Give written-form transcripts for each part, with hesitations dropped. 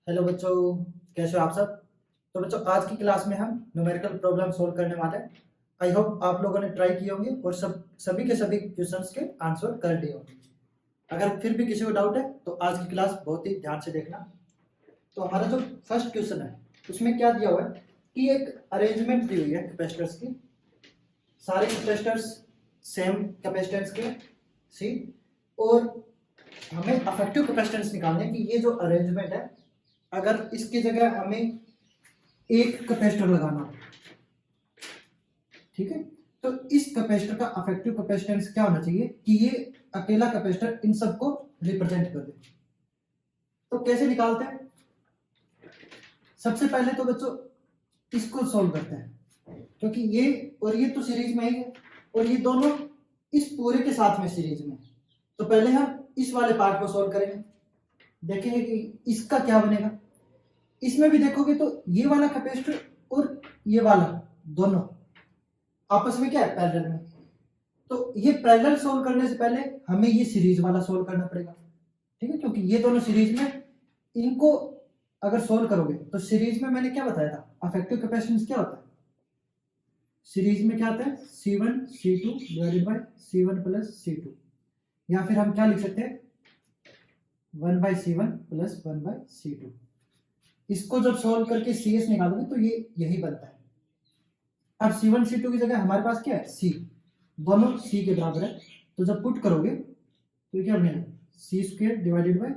Hello बच्चों, कैसे हो आप सब। तो बच्चों, आज की क्लास में हम न्यूमेरिकल प्रॉब्लम सॉल्व करने वाले हैं। आई होप आप लोगों ने ट्राई किए होंगे और सभी के सभी क्वेश्चंस के आंसर कर लिए होंगे। अगर फिर भी किसी को डाउट है तो आज की क्लास बहुत ही ध्यान से देखना। तो हमारा जो फर्स्ट क्वेश्चन है उसमें क्या दिया हुआ है कि एक अरेंजमेंट दी हुई है कैपेसिटर्स की। सारे कैपेसिटर्स सेम कैपेसिटेंस के सी, और हमें अफेक्टिव कैपेसिटेंस निकालने की ये जो अरेंजमेंट है, अगर इसकी जगह हमें एक कैपेसिटर लगाना हो, ठीक है, तो इस कैपेसिटर का अफेक्टिव कैपेसिटेंस क्या होना चाहिए कि ये अकेला कैपेसिटर इन सबको रिप्रेजेंट कर दे। तो कैसे निकालते हैं? सबसे पहले तो बच्चों इसको सॉल्व करते हैं, क्योंकि ये और ये तो सीरीज में ही है और ये दोनों इस पूरे के साथ में सीरीज में। तो पहले हम इस वाले पार्ट को सॉल्व करेंगे, देखेंगे कि इसका क्या बनेगा। इसमें भी देखोगे तो ये वाला कैपेसिटर और ये वाला दोनों आपस में क्या है, पैरेलल में। तो ये पैरेलल सोल्व करने से पहले हमें ये सीरीज वाला सोल्व करना पड़ेगा, ठीक है, क्योंकि ये दोनों सीरीज में, इनको अगर सोल्व करोगे तो सीरीज में मैंने क्या बताया था, अफेक्टिव कैपेसिटेंस क्या होता है। सीरीज में क्या आता है, C1 C2 divided bye C1 plus C2, या फिर हम क्या लिख सकते हैं, 1/C1 प्लस 1/C2। इसको जब सोल्व करके CS निकालोगे तो ये यही बनता है। अब C1 C2 की जगह हमारे पास क्या है, C, दोनों C के बराबर है। तो जब पुट करोगे तो क्या बनेगा, C² डिवाइडेड बाय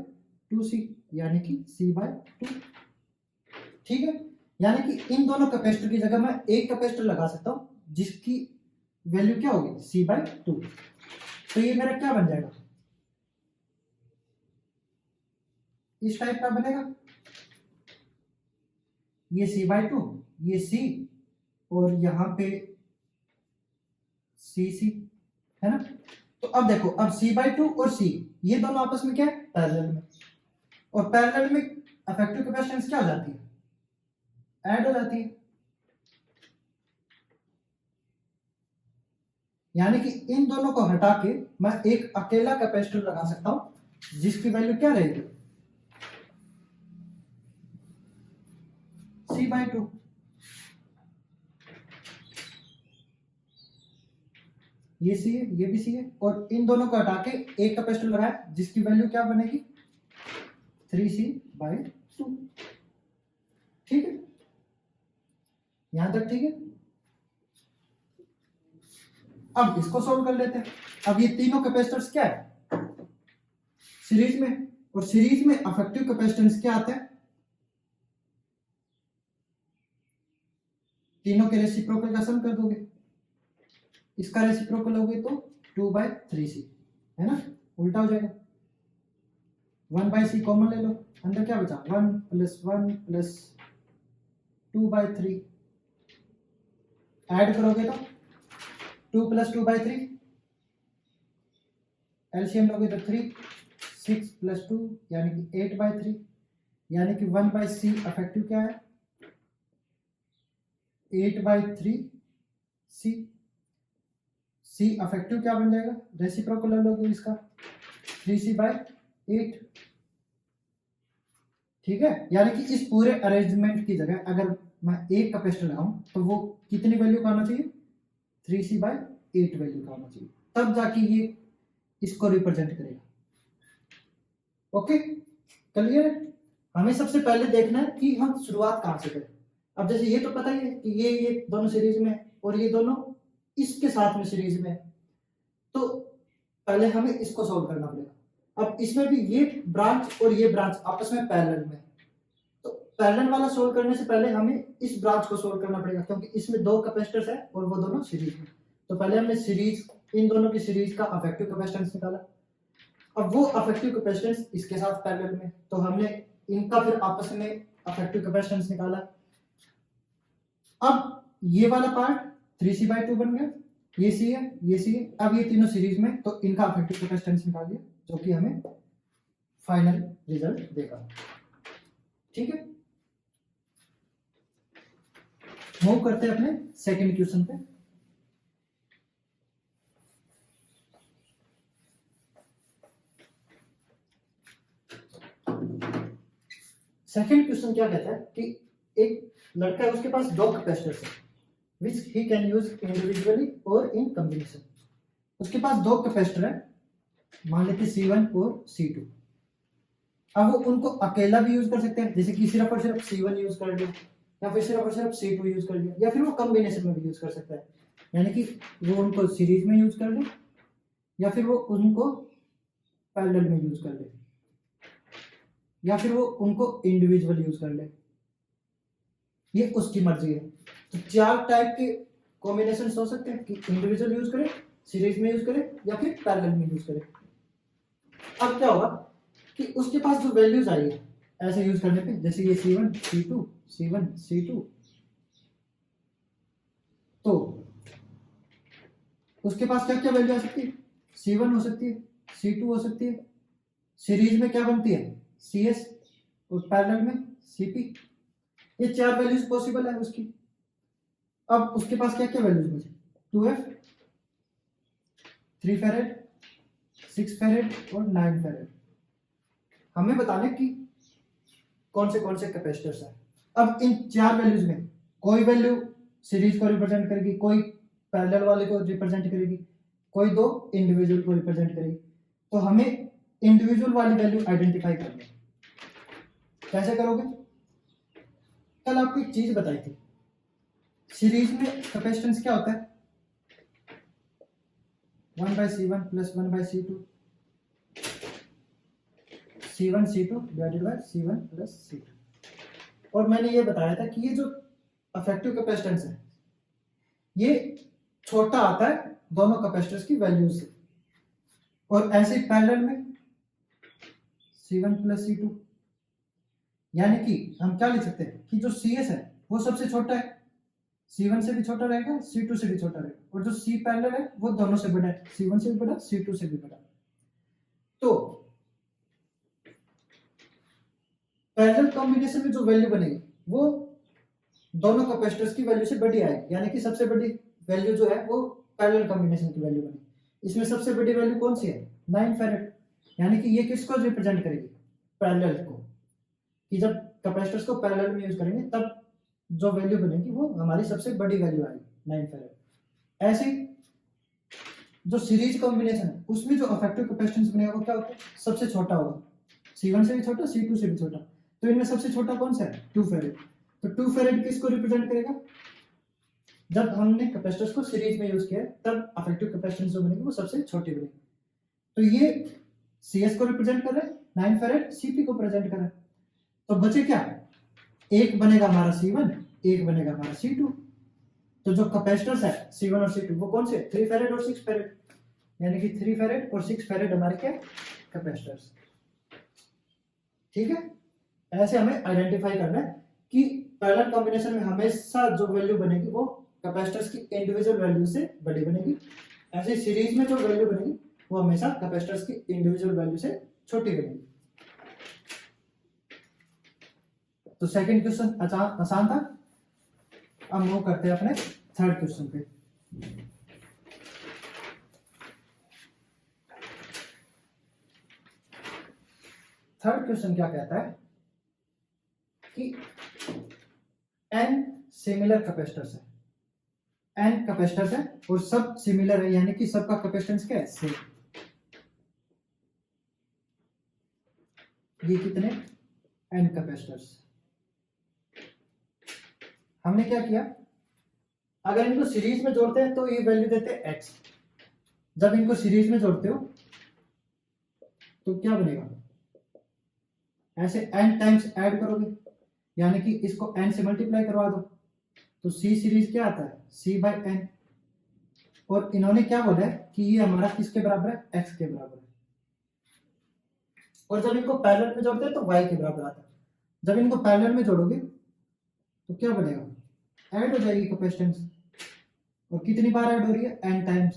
2C, यानी कि C/2। ठीक है, यानी कि इन दोनों कैपेसिटर की जगह मैं एक कैपेसिटर लगा सकता हूं जिसकी वैल्यू क्या होगी, C/2। तो ये मेरा क्या बन जाएगा, इस टाइप का बनेगा। ये C/2, ये C, और यहां पे C है ना। तो अब देखो, अब C/2 और C ये दोनों आपस में क्या है, पैरेलल में, और पैरेलल में अफेक्टिव कैपेसिटेंस क्या हो जाती है, ऐड हो जाती है। यानी कि इन दोनों को हटा के मैं एक अकेला कैपेसिटर लगा सकता हूं जिसकी वैल्यू क्या रहेगी, C/2। ये C है, ये भी C है, और इन दोनों को हटा के एक कैपेसिटर लगाया जिसकी वैल्यू क्या बनेगी, 3C/2। ठीक है, यहां तक ठीक है। अब इसको सोल्व कर लेते हैं। अब ये तीनों कैपेसिटर्स क्या है, सीरीज में, और सीरीज में अफेक्टिव कैपेसिटेंस क्या आता है, तीनों के रेसिप्रोकल का सम कर दोगे, इसका रेसिप्रोकल लोगे तो 2/3C है ना, उल्टा हो जाएगा। 1/C कॉमन ले लो, अंदर क्या बचा, 1 + 1 + 2/3, ऐड करोगे तो 2 + 2/3, एलसीएम लोगे तो 3, 6 + 2 यानी कि 8/3, यानी कि 1/C अफेक्टिव क्या है, 8/3C। C अफेक्टिव क्या बन जाएगा, रेसिप्रोकल लोगे इसका, 3C/8। ठीक है, यानी कि इस पूरे अरेंजमेंट की जगह अगर मैं एक कैपेसिटर लगाऊं तो वो कितनी वैल्यू का होना चाहिए, 3C/8 वैल्यू का होना चाहिए, तब जाके ये इसको रिप्रेजेंट करेगा। ओके, क्लियर है। हमें सबसे पहले देखना है कि हम शुरुआत कहां से करें। अब जैसे ये तो पता ही है कि ये दोनों सीरीज में और ये दोनों इसके साथ में सीरीज में, तो पहले हमें इसको सॉल्व करना पड़ेगा। अब इसमें भी ये ब्रांच और ये ब्रांच आपस में पैरेलल में, तो पैरेलल वाला सोल्व करने से पहले हमें इस ब्रांच को सोल्व करना पड़ेगा, क्योंकि इसमें दो कैपेसिटर्स है और वो दोनों सीरीज में। तो पहले हमने सीरीज, इन दोनों की सीरीज का अफेक्टिव कैपेसिटेंस निकाला। अब वो अफेक्टिव कैपेसिटेंस इसके साथ पैरेलल में, तो हमने इनका फिर आपस में अफेक्टिव कैपेसिटेंस निकाला। अब ये वाला पार्ट 3C/2 बन गया, ये C है, ये C है। अब ये तीनों सीरीज में, तो इनका अफेक्टिव कैपेसिटेंस निकाल दिया, जो कि हमें फाइनल रिजल्ट देगा। ठीक है, मूव करते हैं अपने सेकंड क्वेश्चन पे। सेकंड क्वेश्चन क्या कहता है कि एक लड़का है, उसके पास दो कैपेसिटर्स है विच ही कैन यूज इंडिविजुअली और इन कॉम्बिनेशन। उसके पास दो कैपेसिटर है, मान लेते C1 और C2। अब वो उनको अकेला भी यूज कर सकते हैं, जैसे कि सिर्फ और सिर्फ C1 यूज कर लिया, या फिर सिर्फ और सिर्फ C2 यूज कर लिया, या फिर वो कॉम्बिनेशन में भी यूज कर सकता है, यानी कि वो उनको सीरीज में यूज कर ले या फिर वो उनको पैरेलल में यूज कर ले या फिर वो उनको इंडिविजुअल यूज कर ले, ये उसकी मर्जी है। तो चार टाइप के कॉम्बिनेशन हो सकते हैं कि इंडिविजुअल यूज करे, सीरीज में यूज करे या फिर पैरेलल में यूज करे। अब क्या होगा कि उसके पास जो वैल्यूज आई है ऐसे यूज करने पे, जैसे ये C1 C2 C1 C2, तो उसके पास क्या क्या वैल्यू आ सकती है, C1 हो सकती है, C2 हो सकती है, सीरीज में क्या बनती है CS और पैरेलल में CP। ये चार वैल्यूज पॉसिबल है उसकी। अब उसके पास क्या क्या वैल्यूज बचे, 2F 3 फेरेड 6 फेरेड और 9 फेरेड। हमें बताने कि कौन से कैपेसिटर्स हैं। अब इन चार वैल्यूज में कोई वैल्यू सीरीज को रिप्रेजेंट करेगी, कोई पैरेलल वाले को रिप्रेजेंट करेगी, कोई दो इंडिविजुअल को रिप्रेजेंट करेगी। तो हमें इंडिविजुअल वाली वैल्यू आइडेंटिफाई करनी है। कैसे करोगे, कल आपको एक चीज बताई थी, सीरीज में कैपेसिटेंस क्या होता है, 1/C1 plus 1/C2 C1 C2 divided bye C1 plus C2। और मैंने ये बताया था कि ये जो अफेक्टिव कैपेसिटेंस है ये छोटा आता है दोनों कैपेसिटर्स की वैल्यूज से, और ऐसे ही पैरेलल में C1 प्लस C2, यानी कि हम क्या लिख सकते हैं कि जो CS है वो सबसे छोटा है, C1 से भी छोटा रहेगा, C2 से भी छोटा रहेगा, और जो C पैरेलल है वो दोनों से बड़ा है, C1 से भी बड़ा C2 से भी बड़ा। तो पैरेलल कॉम्बिनेशन में जो वैल्यू बनेगी वो दोनों कैपेसिटर्स की वैल्यू से बड़ी आएगी, यानी कि सबसे बड़ी वैल्यू जो है वो पैरेलल कॉम्बिनेशन की वैल्यू बनेगी। इसमें सबसे बड़ी वैल्यू कौन सी है, 9 फेरेड, यानी कि ये किसको रिप्रेजेंट करेगी, पैरेलल को, कि जब कैपेसिटर्स को पैरेलल में यूज करेंगे तब जो वैल्यू बनेगी वो हमारी सबसे बड़ी वैल्यू आएगी 9 फेरेड। ऐसे ही जो सीरीज कॉम्बिनेशन है उसमें जो अफेक्टिव कैपेसिटेंस बनेगा वो क्या होगा, सबसे छोटा होगा, C1 से भी छोटा C2 से भी छोटा। तो इनमें सबसे छोटा कौन सा है, 2 फेरेड। तो 2 फेरेड किसको रिप्रेजेंट करेगा, जब हमने कैपेसिटर्स को सीरीज में यूज किया तब अफेक्टिव कैपेसिटेंस जो बनेगी वो सबसे छोटी बनेगी। तो ये CS को रिप्रेजेंट कर रहा है, 9 फेरेड CP को प्रेजेंट कर रहा है। तो बचे क्या, एक बनेगा हमारा C1, एक बनेगा हमारा C2। तो जो कैपेसिटर्स है C1 और C2 वो कौन से, 3 फेरेड और 6 फेरेड, यानी कि 3 फेरेड और 6 फेरेड हमारे क्या कैपेसिटर्स। ठीक है, ऐसे हमें आइडेंटिफाई करना है कि पैरेलल कॉम्बिनेशन में हमेशा जो वैल्यू बनेगी वो कैपेसिटर्स की इंडिविजुअल वैल्यू से बड़ी बनेगी, ऐसे सीरीज में जो वैल्यू बनेगी वो हमेशा कैपेसिटर्स की इंडिविजुअल वैल्यू से छोटी बनेगी। तो सेकंड क्वेश्चन आसान था। अब मूव करते हैं अपने थर्ड क्वेश्चन पे। थर्ड क्वेश्चन क्या कहता है कि n सिमिलर कैपेसिटर्स है, n कैपेसिटर्स है और सब सिमिलर है, यानी कि सबका कैपेसिटेंस क्या है, सेम। ये कितने n कैपेसिटर्स, हमने क्या किया, अगर इनको सीरीज में जोड़ते हैं तो ये वैल्यू देते हैं x, जब इनको सीरीज में जोड़ते हो तो क्या बनेगा, ऐसे n टाइम्स ऐड करोगे, यानी कि इसको n से मल्टीप्लाई करवा दो, तो C सीरीज क्या आता है, C/n। और इन्होंने क्या बोला है कि ये हमारा किसके बराबर है, x के बराबर है। और जब इनको पैरेलल में जोड़ते हैं तो y के बराबर आता है। जब इनको पैरेलल में जोड़ोगे तो क्या बनेगा, ऐड हो जाएगी कैपेसिटेंस, और कितनी बार ऐड हो रही है, n टाइम्स,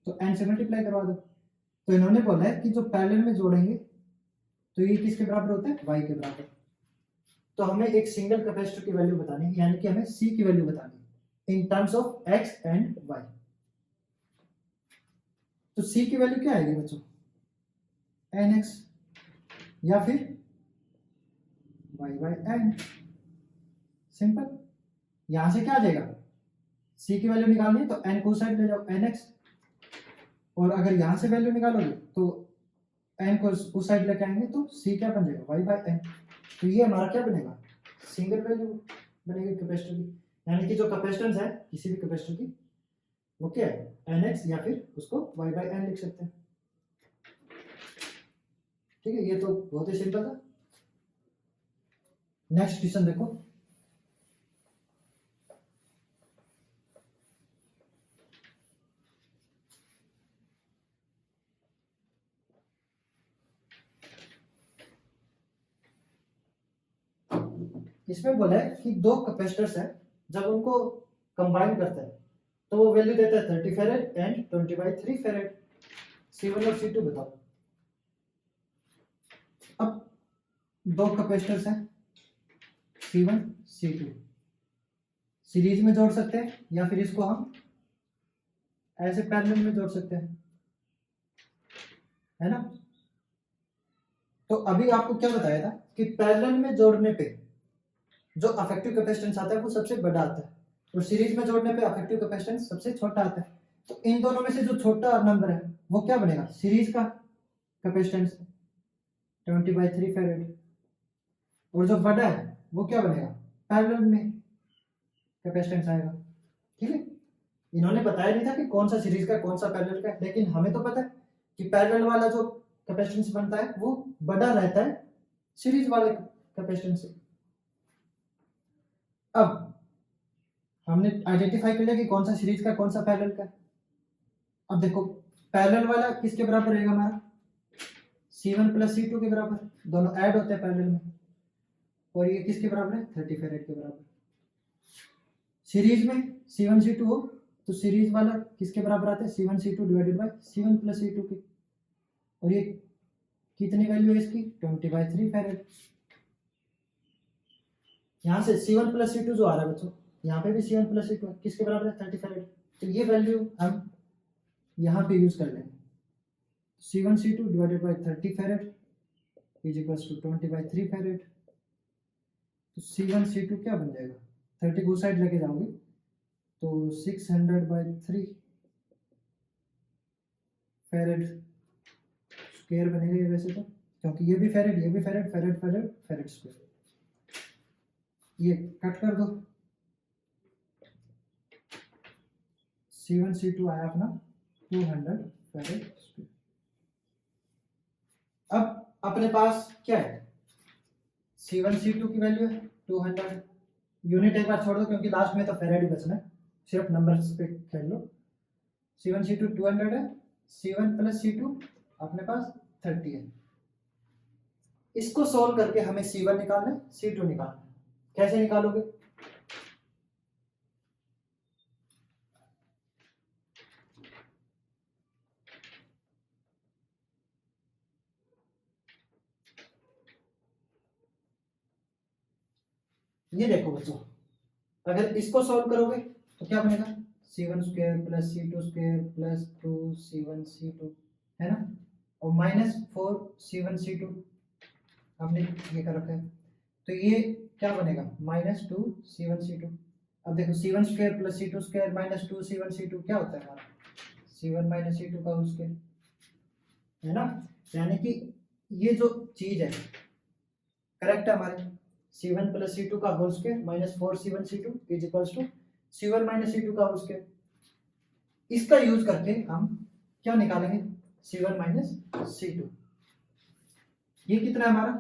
तो n से मल्टीप्लाई करवा दो। तो इन्होंने बोला है कि जो पैरेलल में जोड़ेंगे तो ये किसके बराबर होता है, y के बराबर। तो हमें एक सिंगल कैपेसिटर की वैल्यू बतानी है, यानी कि हमें C की वैल्यू बतानी है in terms of x and y। तो C की वैल्यू क्या आएगी बच्चों, nx या फिर y बाई एन। सिंपल। यहां से क्या आ जाएगा, c की वैल्यू निकालनी है तो n को साइड ले जाओ nx, और अगर यहां से वैल्यू निकालोगे तो n को उस साइड लेके आएंगे तो c क्या बन जाएगा, y बाई एन। तो ये हमारा क्या बनेगा, सिंगल वैल्यू बनेगी कैपेसिटर की। यानी कि जो कैपेसिटेंस है किसी भी कैपेसिटर की वो क्या है nx, या फिर उसको y बाई एन लिख सकते हैं। ठीक है, ये तो बहुत ही सिंपल था। नेक्स्ट क्वेश्चन देखो, इसमें बोला है कि दो कैपेसिटर्स हैं, जब उनको कंबाइन करते हैं तो वो वैल्यू देता है 30 फेरेड एंड 20/3 फेरेड। C1 और C2 बताओ। अब दो कैपेसिटर्स हैं C1 C2, सीरीज में जोड़ सकते हैं या फिर इसको हम ऐसे पैरेलल में जोड़ सकते हैं, है ना। तो अभी आपको क्या बताया था कि पैरेलल में जोड़ने पे जो अफेक्टिव कैपेसिटेंस आता है वो सबसे बड़ा आता है, और सीरीज में जोड़ने पे अफेक्टिव कैपेसिटेंस सबसे छोटा आता है। तो इन दोनों में से जो छोटा नंबर है वो क्या बनेगा, सीरीज का कैपेसिटेंस 20/3 फेरेड, और जो बड़ा है वो क्या बनेगा, पैरेलल में कैपेसिटेंस आएगा। ठीक है, इन्होंने बताया नहीं था कि कौन सा सीरीज का कौन सा पैरेलल का है, लेकिन हमें तो पता है कि पैरेलल वाला जो कैपेसिटेंस बनता है वो बड़ा रहता है सीरीज वाले कैपेसिटेंस से। अब हमने आइडेंटिफाई कर लिया कि कौन सा सीरीज का कौन सा पैरेलल का। अब देखो पैरेलल वाला किसके बराबर रहेगा हमारा, C1 प्लस C2 के बराबर, दोनों ऐड होते हैं पैरेलल में, और ये किसके बराबर है 30 फेरेड के बराबर। सीरीज में C1 C2 हो तो सीरीज वाला किसके बराबर आता है, C1 C2 divided bye C1 plus C2 के, और ये कितनी वैल्यू है इसकी 20/3 फेरेड। यहाँ से C1 प्लस C2 जो आ रहा है बच्चों, यहाँ पे भी C1 प्लस C2 किसके बराबर है 30 फेरेड। तो ये वैल्यू हम यहाँ पे यूज कर लेंगे, C1 C2 divided by 30 farad is equals to 20/3 farad. तो C1 C2 क्या बन जाएगा, 30 को साइड लेके जाओगे तो 600/3 फेरेड स्क्वायर बनेगा ये वैसे तो, क्योंकि ये भी फेरेड ये भी फेरेड, फेरेड फेरेड फेरेड स्क्वायर, ये कट कर दो। C1 C2 आया अपना 200 फेरेड स्क्वायर। अब अपने पास क्या है, C1 C2 की वैल्यू है 200, यूनिट एक बार छोड़ दो क्योंकि लास्ट में तो फेरेड ही बचना है, सिर्फ नंबर्स पे खेल लो। C1 C2 200 है, C1 प्लस C2 अपने पास 30 है। इसको सॉल्व करके हमें C1 निकालना है C2 निकालना है। कैसे निकालोगे, ये देखो बच्चों, अगर इसको सॉल्व करोगे तो क्या बनेगा, C1 square plus C2 square plus 2C1 C2, है ना, और माइनस 4C1 C2 हमने ये कर रखा है। तो ये क्या बनेगा -2C1 C2। अब देखो C1 square plus C2 square minus 2C1 C2 क्या होता है हमारा, C1 माइनस C2 का होल स्क्वायर, है ना। यानी कि ये जो चीज है करेक्ट है हमारे, C1 प्लस C2 का whole square minus 4C1 C2 is equals to C1 minus C2 का होल स्क्वायर। इसका यूज करके हम क्या निकालेंगे, C1 माइनस C2। ये कितना है हमारा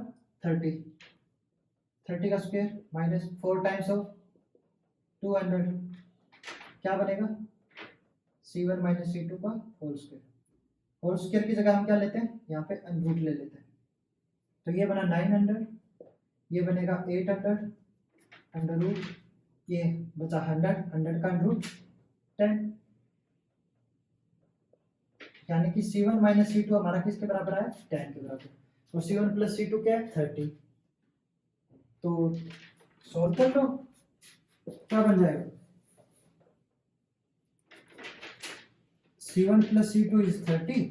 30 का स्क्वायर माइनस 4 टाइम्स ऑफ 200 क्या बनेगा, C1 माइनस C2 का होल स्क्वायर। होल स्क्वायर की जगह हम क्या लेते हैं, यहाँ पे रूट ले लेते हैं। तो ये बना 900, ये बनेगा 800 अंडर रूट, ये बचा 100 का रूट 10, यानी कि C1 माइनस C2 हमारा किसके बराबर है 10 के बराबर, और C1 प्लस C2 क्या है 30। तो सॉल्व कर लो, क्या बन जाएगा, C1 plus C2 is 30,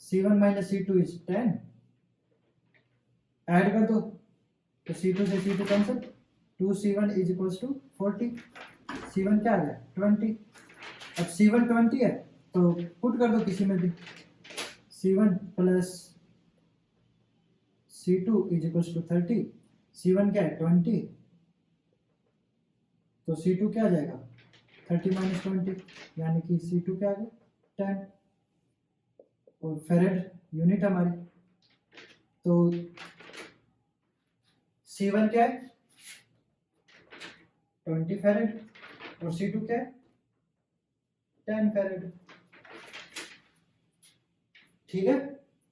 C1 minus C2 is 10, add कर दो तो C2 से C2 cancel, 2C1 is equals to 40, C1 क्या आ गया 20। अब C1 20 है तो पुट कर दो किसी में भी, C1 plus C2 is equals to 30, C1 क्या है 20, तो C2 क्या आ जाएगा 30 माइनस 20, यानी कि C2 क्या आ गया 10, और फेरेड यूनिट हमारी, तो C1 क्या है 20 फेरेड और C2 क्या है 10 फेरेड। ठीक है,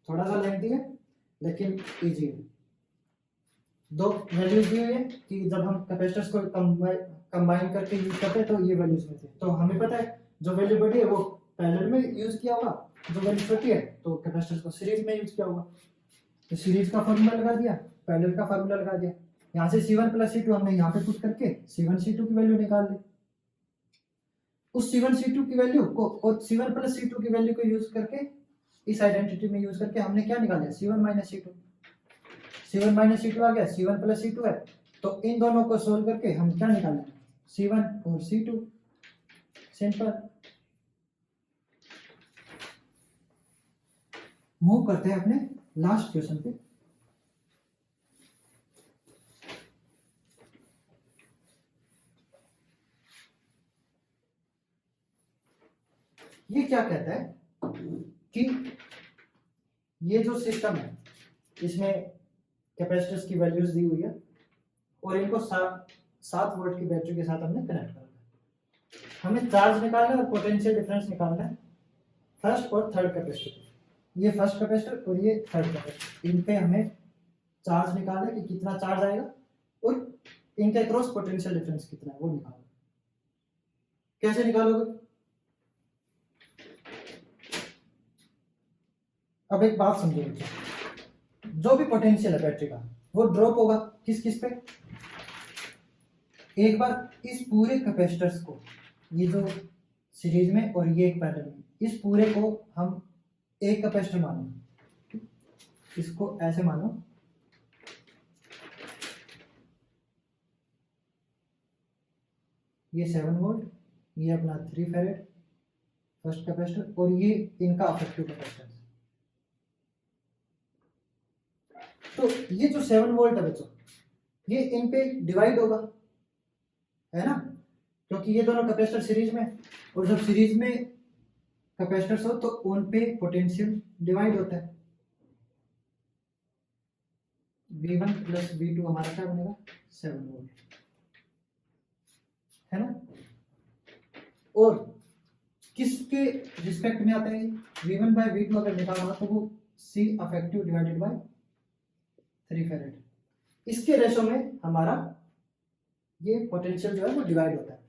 थोड़ा सा लेंथी है लेकिन इजी है। दो वैल्यूज दी हुई है कि जब हम कैपेसिटर्स को कंबाइन करके यूज करते हैं तो ये वैल्यूज में थे, तो हमें पता है जो वैल्यू बड़ी है वो पैरेलल में यूज किया होगा, जो वैल्यू छोटी है तो कैपेसिटर्स को सीरीज में यूज किया होगा। तो सीरीज का फॉर्मूला लगा दिया, पैरेलल का फॉर्मूला लगा दिया, यहाँ से C1 प्लस C2 हमने यहाँ पे पुट करके C1 C2 की वैल्यू निकाल ली। उस C1 C2 की वैल्यू को और C1 प्लस C2 की वैल्यू को यूज करके इस आइडेंटिटी में यूज करके हमने क्या निकाला C1 minus C2, C1 minus C2 आ गया, C1 प्लस C2 है, तो इन दोनों को सोल्व करके हम क्या निकालें C1 और C2, सिंपल। मूव करते हैं अपने लास्ट क्वेश्चन पे। ये क्या कहता है कि ये जो सिस्टम है इसमें कैपेसिटर्स की वैल्यूज दी हुई है और इनको 7 वोल्ट की बैटरी के साथ हमने कनेक्ट करना है। हमें चार्ज निकालना है और पोटेंशियल डिफरेंस निकालना है फर्स्ट और थर्ड कैपेसिटर। ये फर्स्ट कैपेसिटर और ये थर्ड कैपेसिटर, इन पे हमें चार्ज निकालना है कि कितना चार्ज आएगा और इनके क्रॉस पोटेंशियल डिफरेंस कितना है वो निकालना। कैसे निकालोगे? अब एक बात समझो बच्चों, जो भी पोटेंशियल है बैटरी का वो ड्रॉप होगा किस किस पे? एक बार इस पूरे कैपेसिटर्स को, ये जो सीरीज में और ये एक पैरेलल में, इस पूरे को हम एक कैपेसिटर मानो, इसको ऐसे मानो, ये 7 वोल्ट, ये अपना 3 फेरेड फर्स्ट कैपेसिटर और ये इनका अफेक्टिव कैपेसिटेंस। तो ये जो 7 वोल्ट है बच्चों, ये इन पे डिवाइड होगा, है ना, क्योंकि ये दोनों कैपेसिटर सीरीज में, और जब सीरीज में कैपेसिटर्स हो तो उन पे पोटेंशियल डिवाइड होता है। V1 प्लस V2 हमारा क्या बनेगा 7 वोल्ट, है ना। और किसके रिस्पेक्ट में आता है? V1 बाय V2 अगर निकालना तो वो C अफेक्टिव डिवाइडेड बाय 3 फेरेड, इसके रेशो में हमारा ये पोटेंशियल जो है वो डिवाइड होता है।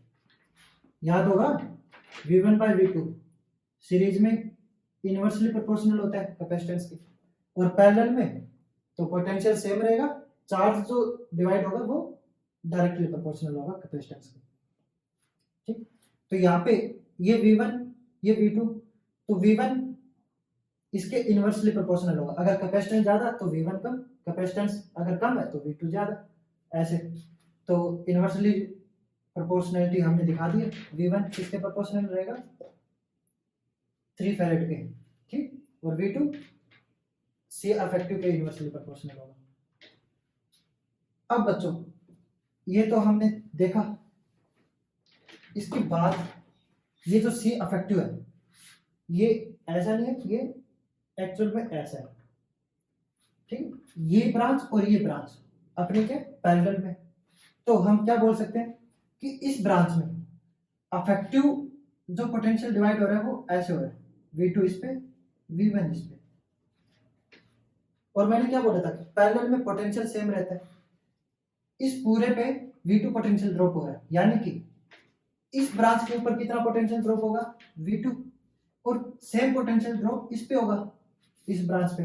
याद होगा V1 बाय V2 सीरीज में इनवर्सली प्रोपोर्शनल होता है कैपेसिटेंस की, और पैरेलल में तो पोटेंशियल सेम रहेगा, चार्ज जो डिवाइड होगा वो डायरेक्टली प्रोपोर्शनल होगा कैपेसिटेंस के। ठीक, तो यहाँ पे ये V1 ये V2, तो V1 इसके इनवर्सली प्रोपोर्शनल होगा, अगर कैपेसिटेंस ज्यादा तो V1 कम, कैपेसिटेंस अगर कम है तो V2 ज्यादा, ऐसे। तो इनवर्सली प्रोपोर्शनलिटी हमने दिखा दी है, V1 किसके प्रोपोर्शनल रहेगा 3 फेरेड के, ठीक, और V2 C अफेक्टिव के इनवर्सली प्रोपोर्शनल होगा। अब बच्चों ये तो हमने देखा, इसके बाद ये जो C अफेक्टिव है ये ऐसा नहीं है, ये एक्चुअल में ऐसा है, ठीक, ये ब्रांच और ये ब्रांच अपने के पैरेलल में, तो हम क्या बोल सकते हैं कि इस ब्रांच में अफेक्टिव जो पोटेंशियल डिवाइड हो रहा है वो ऐसे हो रहा है, V2 इस पे V1 इस पे, और मैंने क्या बोला था कि पैरेलल में पोटेंशियल सेम रहता है। इस पूरे पे V2 पोटेंशियल ड्रॉप हो रहा है, यानी कि इस ब्रांच के ऊपर कितना पोटेंशियल ड्रॉप होगा V2, और सेम पोटेंशियल ड्रॉप इस पे होगा इस ब्रांच पे।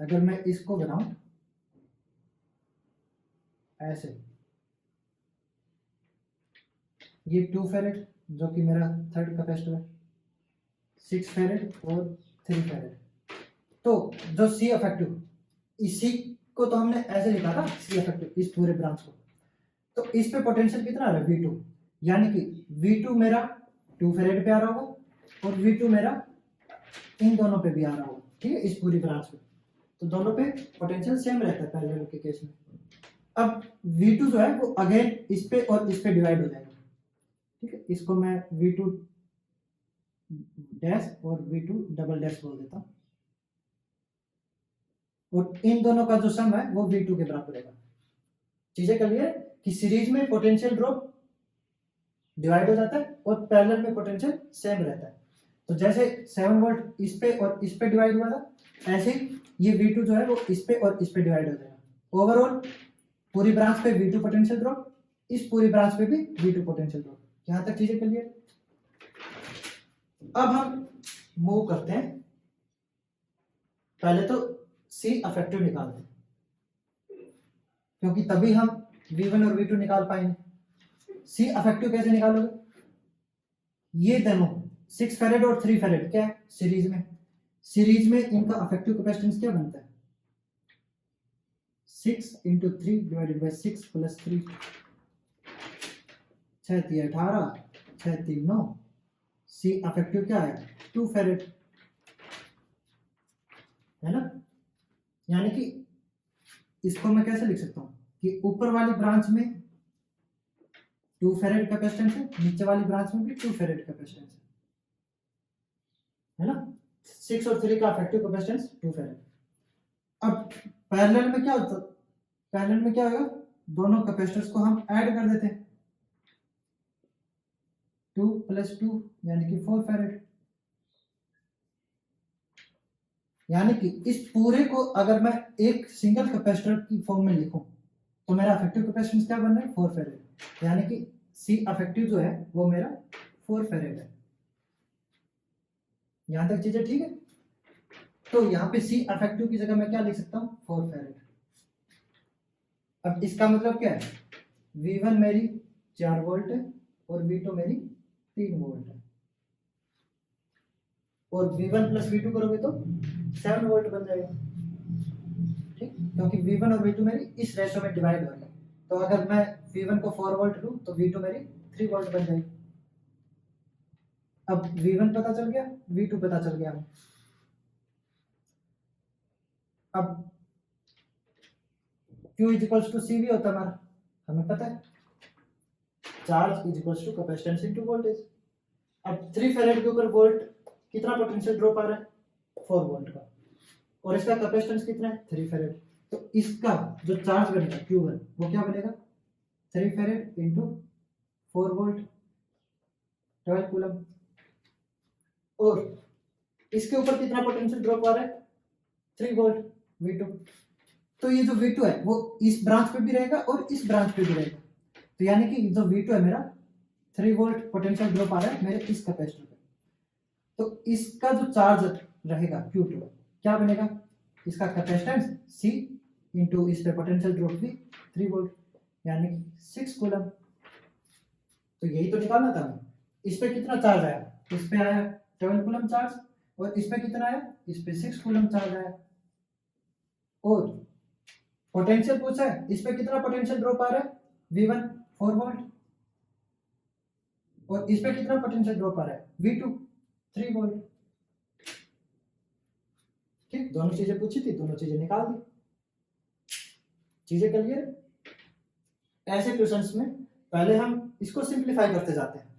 अगर मैं इसको बनाऊं ऐसे, ये 2 फेरेड जो कि मेरा थर्ड कैपेसिटर है, 6 फेरेड और 3 फेरेड, तो जो C अफेक्टिव इसी को तो हमने ऐसे लिखा था सी इफेक्टिव इस पूरे ब्रांच को, तो इस पे पोटेंशियल कितना आ रहा है V2, यानी कि V2 मेरा 2 फेरेड पे आ रहा होगा और V2 मेरा इन दोनों पे भी आ रहा होगा, ठीक है, इस पूरी ब्रांच पे, तो दोनों पे पोटेंशियल सेम रहता है पैरेलल के केस में। अब V2 जो है वो अगेन इस पे और इस पे डिवाइड हो जाएगा, ठीक है, इसको मैं V2 डैश और V2 डबल डैश बोल देता हूँ, और इन दोनों का जो सम है वो V2 के बराबर रहेगा। चीजें क्लियर है कि सीरीज में पोटेंशियल ड्रॉप डिवाइड हो जाता है और पैरेलल में पोटेंशियल सेम रहता है। तो जैसे 7 वोल्ट इस पे और इस पे डिवाइड हुआ था, ऐसे ही ये V2 जो है वो इस पे और इस पे डिवाइड हो जाएगा। ओवरऑल पूरी ब्रांच पे V2 पोटेंशियल ड्रॉप, इस पूरी ब्रांच पे भी V2 पोटेंशियल ड्रॉप। यहां तक चीजें क्लियर। अब हम मूव करते हैं, पहले तो C अफेक्टिव निकालते हैं, क्योंकि तभी हम V1 और V2 निकाल पाएंगे। C अफेक्टिव कैसे निकालोगे, ये दोनों 6 फेरेड और 3 फेरेड क्या है सीरीज में इनका अफेक्टिव कैपेसिटेंस क्या बनता है 6 × 3 डिवाइडेड बाय 6 + 3, 6 × 3 18, 6 × 3 9। C अफेक्टिव क्या है 2 फेरेड, है ना। यानी कि इसको मैं कैसे लिख सकता हूं कि ऊपर वाली ब्रांच में 2 फेरेड कैपेसिटेंस है, नीचे वाली ब्रांच में भी 2 फेरेड कैपेसिटेंस है ना। 6 और 3 का अफेक्टिव कैपेसिटेंस 2 फेरेड। अब पैरेलल में क्या होता है, पैरेलल में क्या होगा, दोनों कैपेसिटर्स को हम ऐड कर देते हैं, 2 + 2 यानी कि 4 फेरेड। यानी कि इस पूरे को अगर मैं एक सिंगल कैपेसिटर की फॉर्म में लिखूं तो मेरा अफेक्टिव कैपेसिटेंस क्या बन रहा है 4 फेरेड, यानी कि C अफेक्टिव जो है वो मेरा 4 फेरेड है। यहां तक चीजें ठीक है। तो यहाँ पे C अफेक्टिव की जगह मैं क्या लिख सकता हूँ 4 फेरेड। अब इसका मतलब क्या है, V1 मेरी 4 वोल्ट है और V2 मेरी 3 वोल्ट है, और V1 + V2 करोगे तो 7 वोल्ट बन जाएगा, ठीक, क्योंकि V1 और V2 मेरी इस रेशो में डिवाइड हो रही है। तो अगर मैं V1 को 4 वोल्ट लूं तो V2 मेरी 3 वोल्ट बन जाएगी। अब V1 पता चल गया, V2 पता चल गया। अब Q = CV होता है हमारा, हमें पता है, चार्ज = कैपेसिटेंस × वोल्टेज। अब 3 फेरेड के ऊपर वोल्ट कितना पोटेंशियल ड्रॉप आ रहा है 4 वोल्ट का, और इसका कैपेसिटेंस कितना है 3 फेरेड। तो इसका जो चार्ज बनेगा Q1 वो क्या बनेगा 3 फेरेड × 4 वोल्ट 12 कूलम, और इसके ऊपर कितना पोटेंशियल ड्रॉप आ रहा है 3 वोल्ट V2। तो ये जो V2 है वो इस ब्रांच पे भी रहेगा और इस ब्रांच पे भी रहेगा, तो यानी कि जो V2 है मेरा 3 वोल्ट पोटेंशियल ड्रॉप आ रहा है मेरे इस कैपेसिटर पे। तो इसका जो चार्ज रहेगा Q2 क्या बनेगा, इसका कैपेसिटेंस C × इस पे पोटेंशियल ड्रॉप भी 3 वोल्ट यानी कि 6 कूलम। तो यही तो निकालना था हमें। इस पे कितना चार्ज आया, इस पे आया 12 कूलम चार्ज, और इस पे कितना आया, इस पे 6 कूलम चार्ज आया। और पोटेंशियल पूछा है, इस पे कितना पोटेंशियल ड्रॉप आ रहा है V1 4 वोल्ट, और इस पे कितना पोटेंशियल ड्रॉप आ रहा है V2 3 वोल्ट। ठीक, दोनों चीजें पूछी थी, दोनों चीजें निकाल दी। चीजें क्लियर। ऐसे क्वेश्चंस में पहले हम इसको सिंप्लीफाई करते जाते हैं।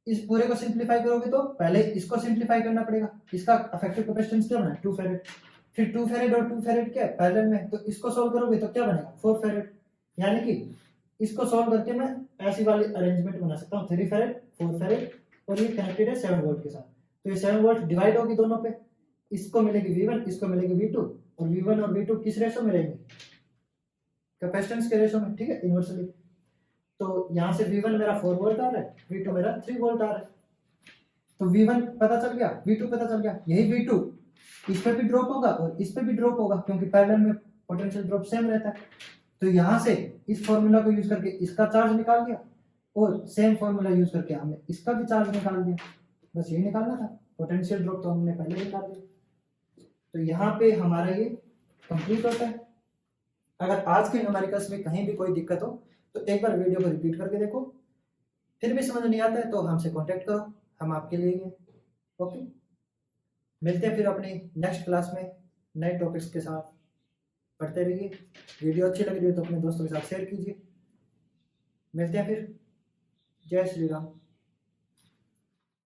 इस पूरे को सिंप्लीफाई करोगे तो पहले इसको सिंप्लीफाई करना पड़ेगा। इसका अफेक्टिव कैपेसिटेंस क्या बना 2 फेरेड, फिर 2 फेरेड और 2 फेरेड क्या है पैरेलल में, तो इसको सॉल्व करोगे तो क्या बनेगा 4 फेरेड। यानी कि इसको सॉल्व करके मैं ऐसी वाली अरेंजमेंट बना सकता हूँ 3 फेरेड 4 फेरेड, और ये कनेक्टेड है 7 वोल्ट के साथ। तो ये 7 वोल्ट डिवाइड होगी दोनों पे, इसको मिलेगी V1, इसको मिलेगी V2, और V1 और V2 किस रेशो में रहेंगे कैपेसिटेंस के रेशो में, ठीक है, इनवर्सली। तो यहाँ से V1 मेरा 4 वोल्ट आ रहा है, V2 मेरा 3 वोल्ट आ रहा है। तो V1 पता चल गया, V2 पता चल गया। यही V2 इस पे भी ड्रॉप होगा और इस पे भी ड्रॉप होगा, क्योंकि पैरेलल में पोटेंशियल ड्रॉप सेम रहता है। तो यहाँ से इस फॉर्मूला को यूज करके इसका चार्ज निकाल दिया, और सेम फॉर्मूला यूज करके हमने इसका भी चार्ज निकाल दिया। बस यही निकालना था, पोटेंशियल ड्रॉप तो हमने पहले निकाल दिया। तो यहाँ पे हमारा ये कंप्लीट होता है। अगर आज के न्यूमेरिकल्स में कहीं भी कोई दिक्कत हो तो एक बार वीडियो को रिपीट करके देखो, फिर भी समझ नहीं आता है तो हमसे कांटेक्ट करो, हम आपके लिए हैं। ओके, मिलते हैं फिर अपनी नेक्स्ट क्लास में नए टॉपिक्स के साथ। पढ़ते रहिए, वीडियो अच्छी लग रही है तो अपने दोस्तों के साथ शेयर कीजिए। मिलते हैं फिर, जय श्री राम।